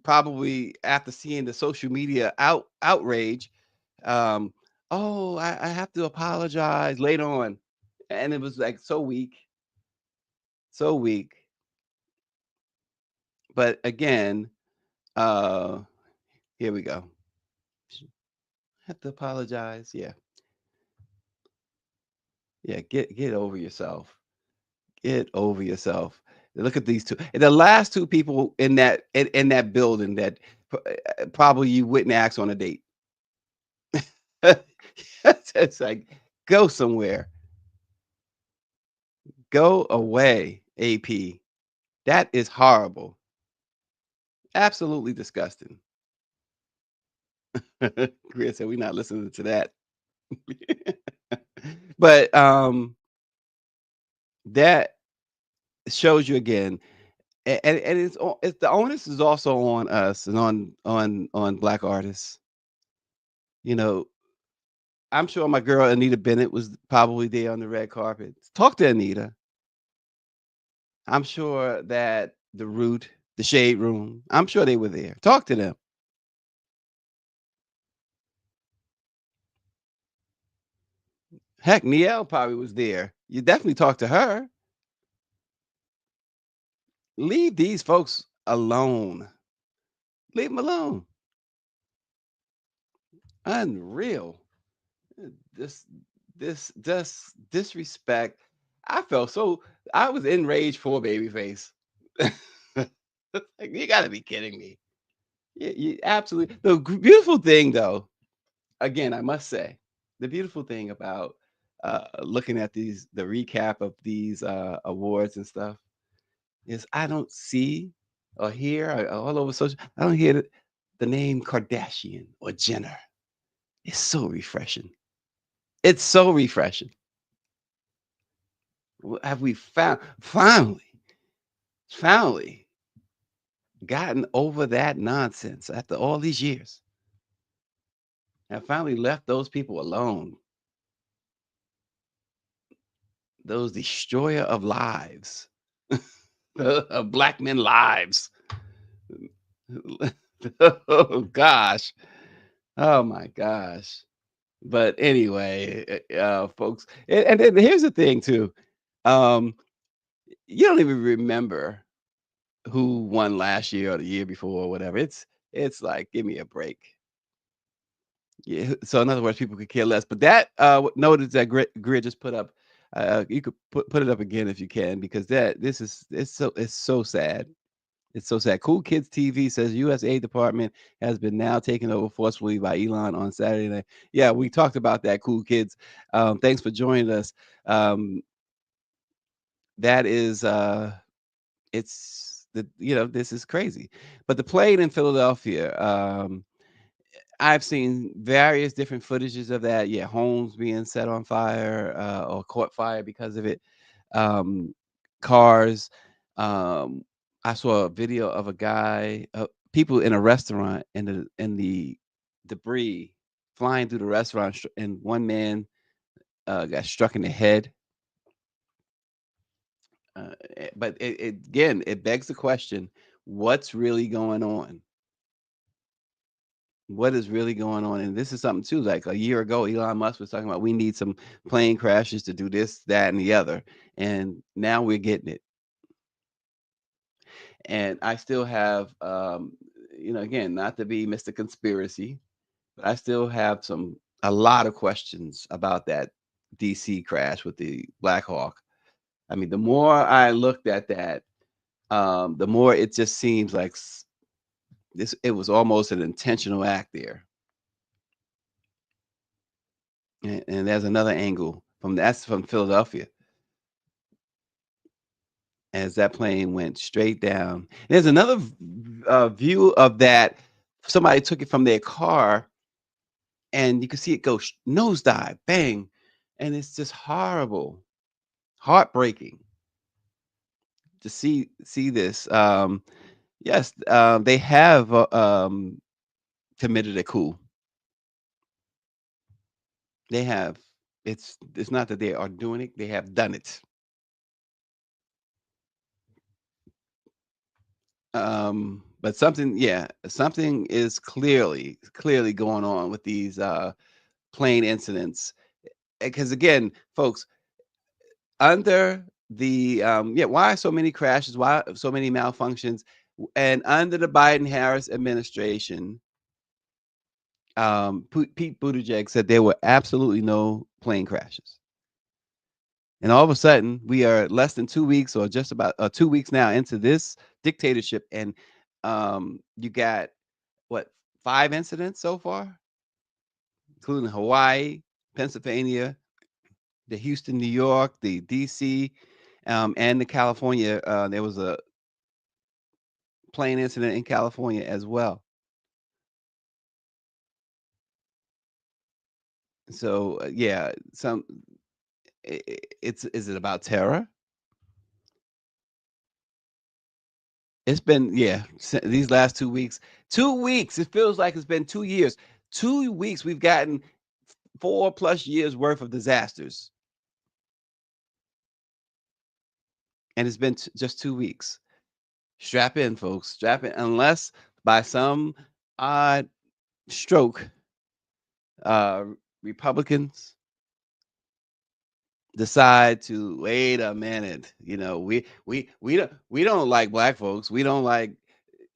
probably, after seeing the social media outrage, oh, I have to apologize later on. And it was like so weak. But again, here we go. Have to apologize. Yeah. Get over yourself. Get over yourself. Look at these two. The last two people in that building that probably you wouldn't ask on a date. It's like, go somewhere. Go away, AP. That is horrible. Absolutely disgusting. Chris said we're not listening to that. But that shows you again, and it's the onus is also on us and on Black artists. I'm sure my girl Anita Bennett was probably there on the red carpet. Talk to Anita. I'm sure that The Root, The Shade Room, I'm sure they were there. Talk to them. Heck, Nielle probably was there. You definitely talk to her. Leave these folks alone. Leave them alone. Unreal. This disrespect. I was enraged for Babyface. Like, you gotta be kidding me. You absolutely. The beautiful thing though again, I must say, the beautiful thing about looking at the recap of these awards and stuff is I don't see or hear all over social. I don't hear the name Kardashian or Jenner. It's so refreshing. It's so refreshing. Have we finally gotten over that nonsense after all these years? Have finally left those people alone. Those destroyer of lives, of black men lives. Oh gosh. Oh my gosh. But anyway, folks, and then here's the thing too. You don't even remember who won last year or the year before or whatever. It's like, give me a break. Yeah. So in other words, people could care less. But that notice that Grid just put up. You could put it up again if you can, because it's so sad. It's so sad. Cool Kids TV says U.S. Aid Department has been now taken over forcefully by Elon on Saturday night. Yeah, we talked about that, Cool Kids. Thanks for joining us. That is, this is crazy. But the plane in Philadelphia, I've seen various different footages of that. Yeah, homes being set on fire or caught fire because of it. Cars. I saw a video of a guy, people in a restaurant, and the debris flying through the restaurant, and one man got struck in the head. But again, it begs the question: what's really going on? What is really going on? And this is something too. Like a year ago, Elon Musk was talking about we need some plane crashes to do this, that, and the other, and now we're getting it. And I still have, again, not to be Mr. Conspiracy, but I still have a lot of questions about that DC crash with the Black Hawk. I mean, the more I looked at that, the more it just seems like it was almost an intentional act there. And there's another angle from Philadelphia. As that plane went straight down. There's another view of that. Somebody took it from their car, and you can see it go nosedive, bang, and it's just horrible, heartbreaking to see this. Yes, they have committed a coup. They have. It's not that they are doing it; they have done it. But something is clearly going on with these plane incidents, because again, folks, under the why so many crashes, why so many malfunctions, and under the Biden-Harris administration, Pete Buttigieg said there were absolutely no plane crashes. And all of a sudden, we are less than 2 weeks, or just about 2 weeks now, into this dictatorship, and you got 5 incidents so far, including Hawaii, Pennsylvania, the Houston, New York, the DC, and the California. There was a plane incident in California as well. So is it about terror? It's been these last 2 weeks. 2 weeks. It feels like it's been 2 years. 2 weeks. We've gotten 4+ years worth of disasters, and it's been just 2 weeks. Strap in, folks. Strap in. Unless by some odd stroke, Republicans decide to wait a minute. We don't like black folks. We don't like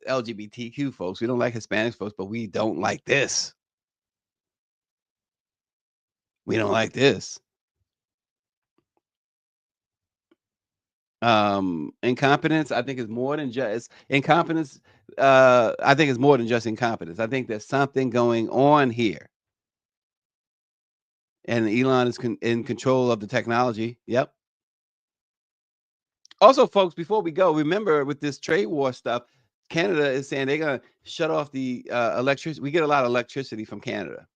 LGBTQ folks. We don't like Hispanic folks, but we don't like this. We don't like this. Incompetence, I think, is more than just incompetence. I think it's more than just incompetence. I think there's something going on here. And Elon is in control of the technology. Yep. Also, folks, before we go, remember with this trade war stuff, Canada is saying they're going to shut off the electricity. We get a lot of electricity from Canada.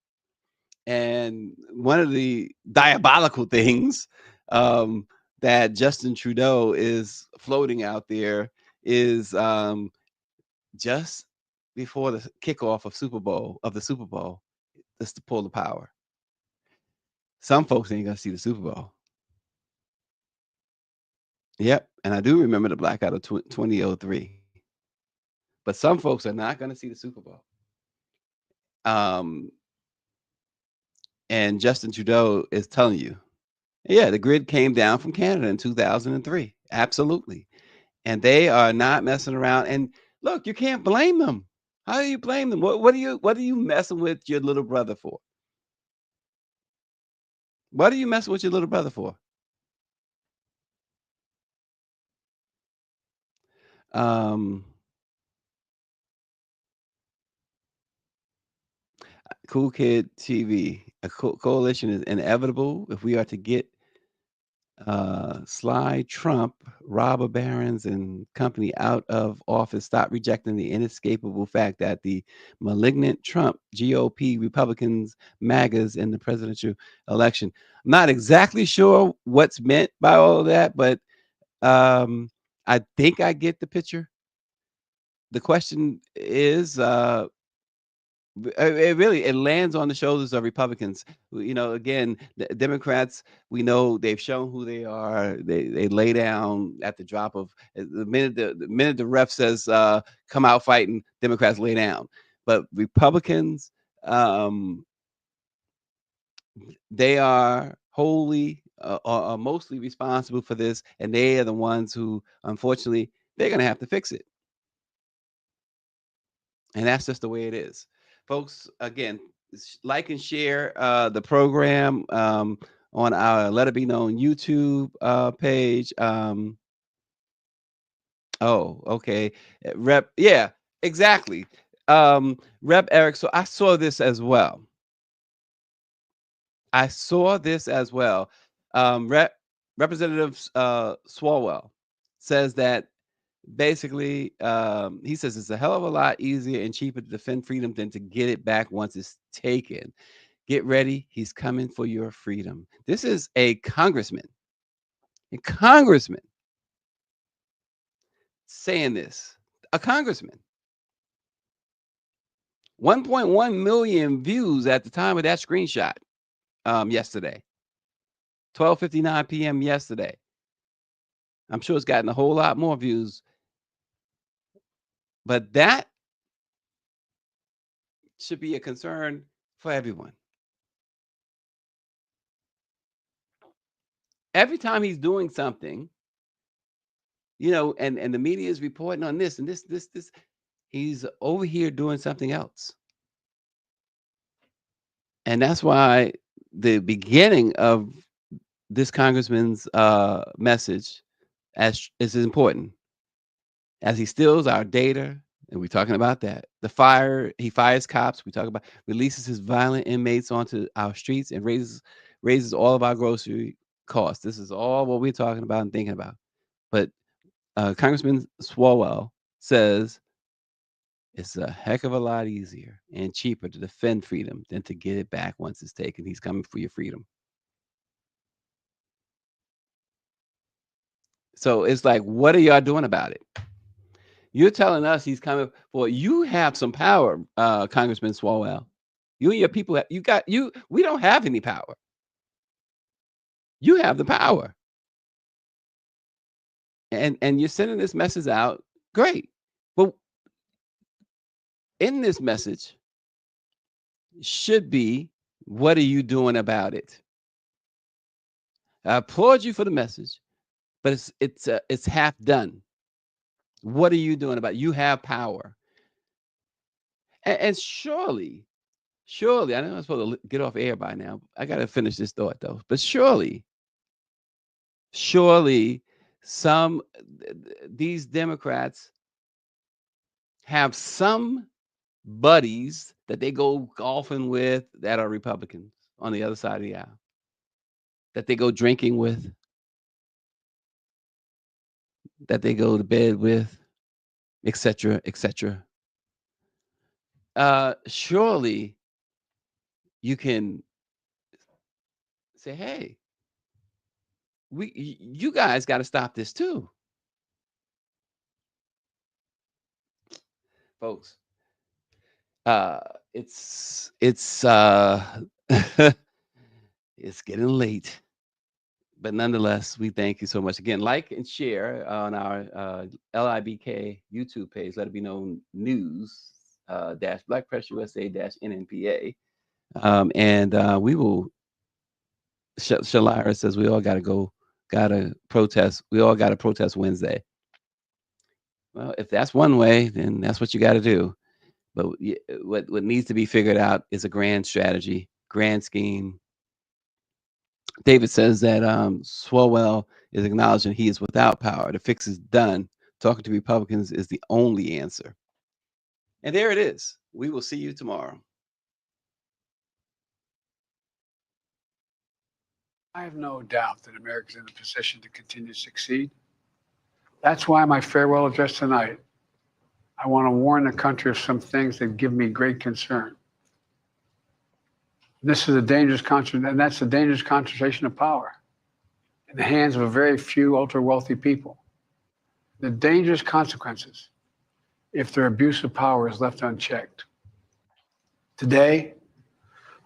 And one of the diabolical things that Justin Trudeau is floating out there is just before the kickoff of the Super Bowl, just to pull the power. Some folks ain't going to see the Super Bowl. Yep. And I do remember the blackout of 2003. But some folks are not going to see the Super Bowl. And Justin Trudeau is telling you, yeah, the grid came down from Canada in 2003. Absolutely. And they are not messing around. And look, you can't blame them. How do you blame them? What are you messing with your little brother for? What are you messing with your little brother for? Cool Kid TV. A coalition is inevitable if we are to get Sly Trump, robber barons, and company out of office. Stop rejecting the inescapable fact that the malignant Trump, GOP, Republicans, MAGAs in the presidential election. I'm not exactly sure what's meant by all of that, but I think I get the picture. The question is, it lands on the shoulders of Republicans. Again, the Democrats, we know they've shown who they are. They lay down at the drop of the minute the ref says come out fighting, Democrats lay down. But Republicans, they are wholly are mostly responsible for this, and they are the ones who, unfortunately, they're going to have to fix it. And that's just the way it is. Folks, again, like and share the program on our Let It Be Known YouTube page. Okay. Rep, yeah, exactly. Rep Eric, so I saw this as well. Representative Swalwell says that basically, he says it's a hell of a lot easier and cheaper to defend freedom than to get it back once it's taken. Get ready. He's coming for your freedom. This is a congressman saying this, a congressman. 1.1 million views at the time of that screenshot yesterday, 12:59 p.m. yesterday. I'm sure it's gotten a whole lot more views. But that should be a concern for everyone. Every time he's doing something, and the media is reporting on this and this, he's over here doing something else. And that's why the beginning of this congressman's message is important. As he steals our data, and we're talking about that. He fires cops. We talk about releases his violent inmates onto our streets and raises all of our grocery costs. This is all what we're talking about and thinking about. But Congressman Swalwell says it's a heck of a lot easier and cheaper to defend freedom than to get it back once it's taken. He's coming for your freedom. So it's like, what are y'all doing about it? You're telling us he's coming for you. Have some power, Congressman Swalwell. You and your people, we don't have any power. You have the power. And you're sending this message out. Great. But in this message should be, what are you doing about it? I applaud you for the message, but it's half done. What are you doing about it? You have power. And surely, I know I'm supposed to get off air by now. I got to finish this thought, though. But surely, these Democrats have some buddies that they go golfing with that are Republicans. on the other side of the aisle, that they go drinking with, that they go to bed with, etc., etc. Surely you can say, hey, you guys got to stop this too. Folks, it's it's getting late, but nonetheless, we thank you so much again. Like and share on our LIBK YouTube page. Let it be known news dash Black Press USA dash NNPA, and we will. Shalara says we all gotta protest. We all gotta protest Wednesday. Well, if that's one way, then that's what you got to do. But what needs to be figured out is a grand strategy, grand scheme. David says that Swalwell is acknowledging he is without power. The fix is done. Talking to Republicans is the only answer. And there it is. We will see you tomorrow. I have no doubt that America is in a position to continue to succeed. That's why my farewell address tonight, I want to warn the country of some things that give me great concern. This is a dangerous concentration, and that's a dangerous concentration of power in the hands of a very few ultra-wealthy people. The dangerous consequences if their abuse of power is left unchecked. Today,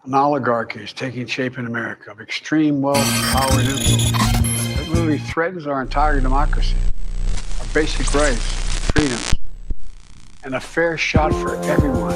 an oligarchy is taking shape in America of extreme wealth, power, and influence that really threatens our entire democracy, our basic rights, freedoms, and a fair shot for everyone